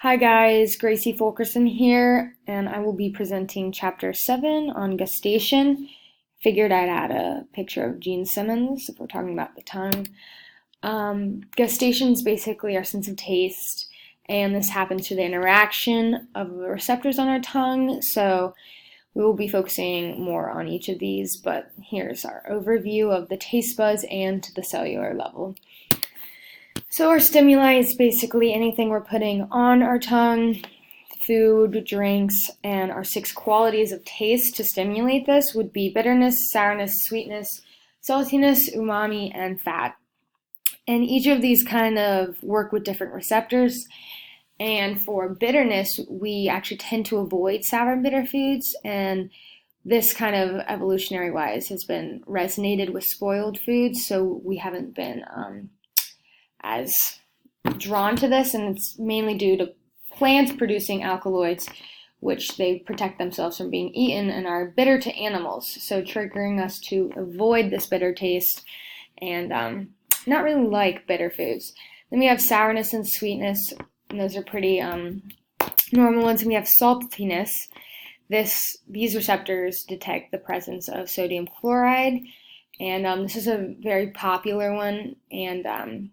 Hi guys, Gracie Fulkerson here, and I will be presenting Chapter 7 on gustation. Figured I'd add a picture of Gene Simmons if we're talking about the tongue. Gustation is basically our sense of taste, and this happens through the interaction of the receptors on our tongue, so we will be focusing more on each of these, but here's our overview of the taste buds and to the cellular level. So our stimuli is basically anything we're putting on our tongue, food, drinks, and our 6 qualities of taste to stimulate this would be bitterness, sourness, sweetness, saltiness, umami, and fat. And each of these kind of work with different receptors. And for bitterness, we actually tend to avoid sour and bitter foods, and this kind of evolutionary wise has been resonated with spoiled foods, so we haven't been as drawn to this, and it's mainly due to plants producing alkaloids, which they protect themselves from being eaten and are bitter to animals, so triggering us to avoid this bitter taste and not really like bitter foods. Then we have sourness and sweetness, and those are pretty normal ones. And we have saltiness. These receptors detect the presence of sodium chloride, and this is a very popular one, and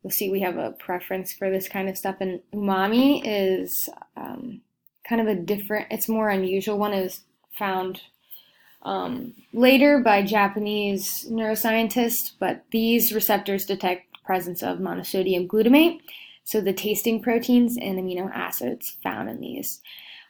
you'll see we have a preference for this kind of stuff. And umami is kind of a different, it's more unusual one. It was found later by Japanese neuroscientists, but these receptors detect the presence of monosodium glutamate, so the tasting proteins and amino acids found in these.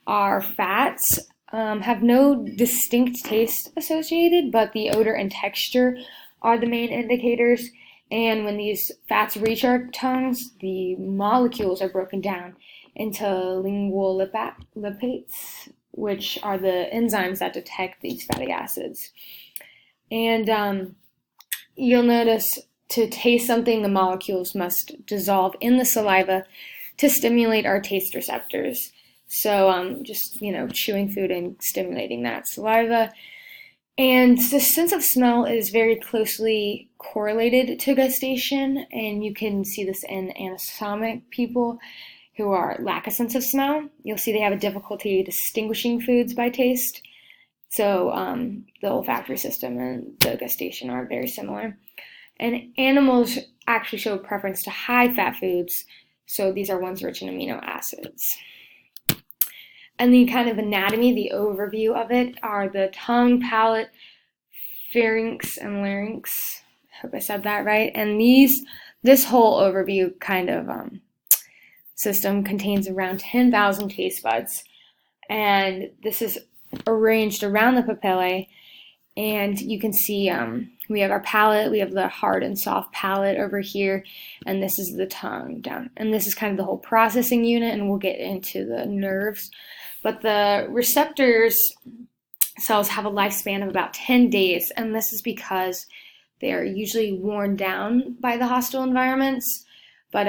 Our fats have no distinct taste associated, but the odor and texture are the main indicators. And when these fats reach our tongues, the molecules are broken down into lingual lipates, which are the enzymes that detect these fatty acids. And you'll notice to taste something, the molecules must dissolve in the saliva to stimulate our taste receptors. So just, chewing food and stimulating that saliva. And the sense of smell is very closely correlated to gustation, and you can see this in anastomic people who lack a sense of smell. You'll see they have a difficulty distinguishing foods by taste. So the olfactory system and the gustation are very similar. And animals actually show a preference to high-fat foods, so these are ones rich in amino acids. And the kind of anatomy, the overview of it, are the tongue, palate, pharynx, and larynx. I hope I said that right. And this whole overview kind of system contains around 10,000 taste buds. And this is arranged around the papillae. And you can see we have our palate, we have the hard and soft palate over here, and this is the tongue down. And this is kind of the whole processing unit, and we'll get into the nerves. But the receptors cells have a lifespan of about 10 days, and this is because they are usually worn down by the hostile environments. But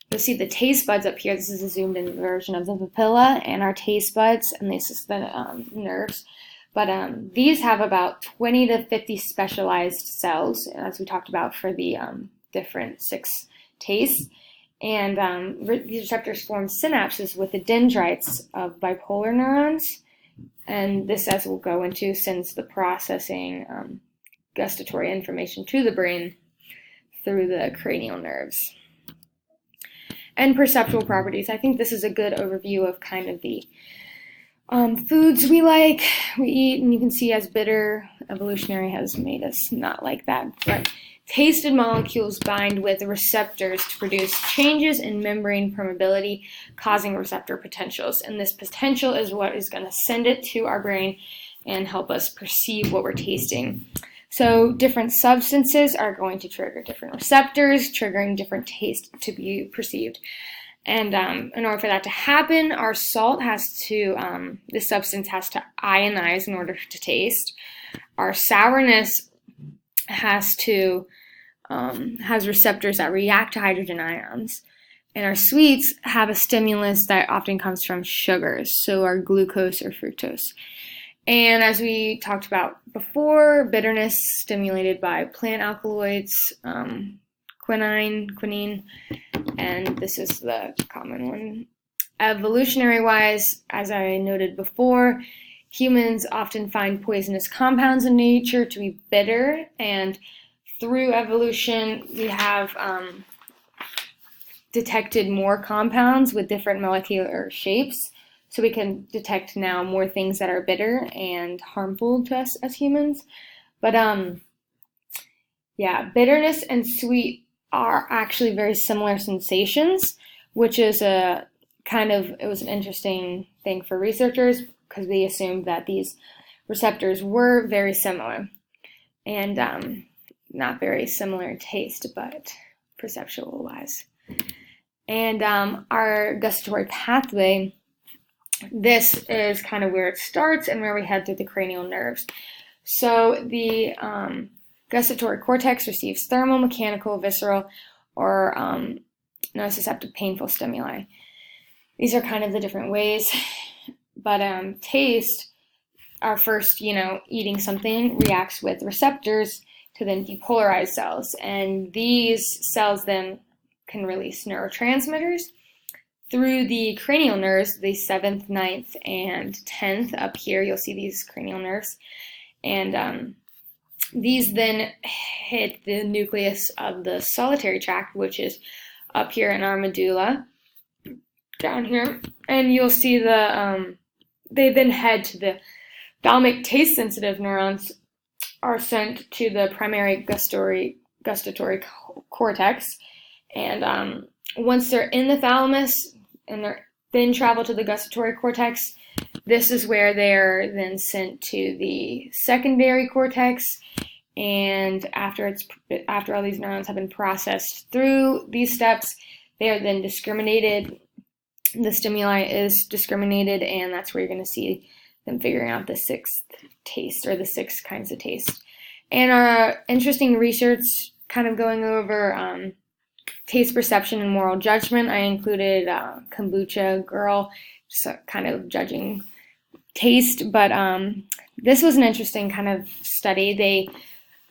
you'll see the taste buds up here. This is a zoomed in version of the papilla and our taste buds, and this is the nerves. But these have about 20 to 50 specialized cells, as we talked about for the different 6 tastes. And these receptors form synapses with the dendrites of bipolar neurons. And this, as we'll go into, sends the processing gustatory information to the brain through the cranial nerves. And perceptual properties. I think this is a good overview of kind of the foods we eat, and you can see as bitter, evolutionary has made us not like that. But tasted molecules bind with receptors to produce changes in membrane permeability, causing receptor potentials. And this potential is what is going to send it to our brain and help us perceive what we're tasting. So different substances are going to trigger different receptors, triggering different tastes to be perceived. And in order for that to happen, our salt this substance has to ionize in order to taste. Our sourness has receptors that react to hydrogen ions. And our sweets have a stimulus that often comes from sugars, so our glucose or fructose. And as we talked about before, bitterness stimulated by plant alkaloids, quinine, and this is the common one. Evolutionary-wise, as I noted before, humans often find poisonous compounds in nature to be bitter, and through evolution, we have detected more compounds with different molecular shapes, so we can detect now more things that are bitter and harmful to us as humans. But yeah, bitterness and sweet are actually very similar sensations, which is it was an interesting thing for researchers because they assumed that these receptors were very similar and not very similar in taste, but perceptual wise. And our gustatory pathway, this is kind of where it starts and where we head through the cranial nerves. So the gustatory cortex receives thermal, mechanical, visceral, or nociceptive painful stimuli. These are kind of the different ways. But taste, our first, eating something reacts with receptors to then depolarize cells. And these cells then can release neurotransmitters through the cranial nerves, the 7th, 9th, and 10th. Up here, you'll see these cranial nerves. And these then hit the nucleus of the solitary tract, which is up here in our medulla, down here. And you'll see they then head to the thalamic taste-sensitive neurons are sent to the primary gustatory cortex. And once they're in the thalamus and they're then travel to the gustatory cortex, this is where they're then sent to the secondary cortex. And after all these neurons have been processed through these steps, they are then discriminated. The stimuli is discriminated, and that's where you're going to see them figuring out the 6th taste, or the 6 kinds of taste. And our interesting research kind of going over taste perception and moral judgment. I included Kombucha Girl, just kind of judging taste. But this was an interesting kind of study. They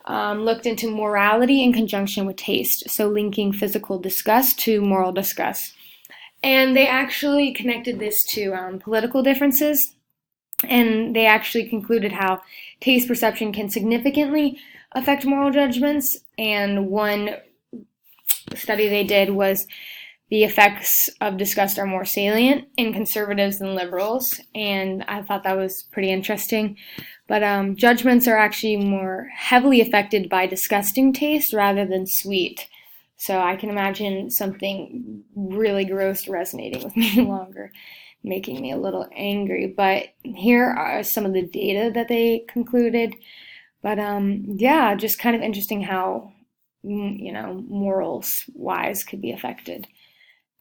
looked into morality in conjunction with taste, so linking physical disgust to moral disgust. And they actually connected this to political differences, and they actually concluded how taste perception can significantly affect moral judgments. And one study they did was the effects of disgust are more salient in conservatives than liberals, and I thought that was pretty interesting. But judgments are actually more heavily affected by disgusting taste rather than sweet. So I can imagine something really gross resonating with me longer, making me a little angry. But here are some of the data that they concluded. But yeah, just kind of interesting how, morals-wise could be affected.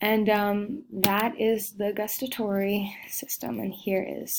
And that is the gustatory system, and here is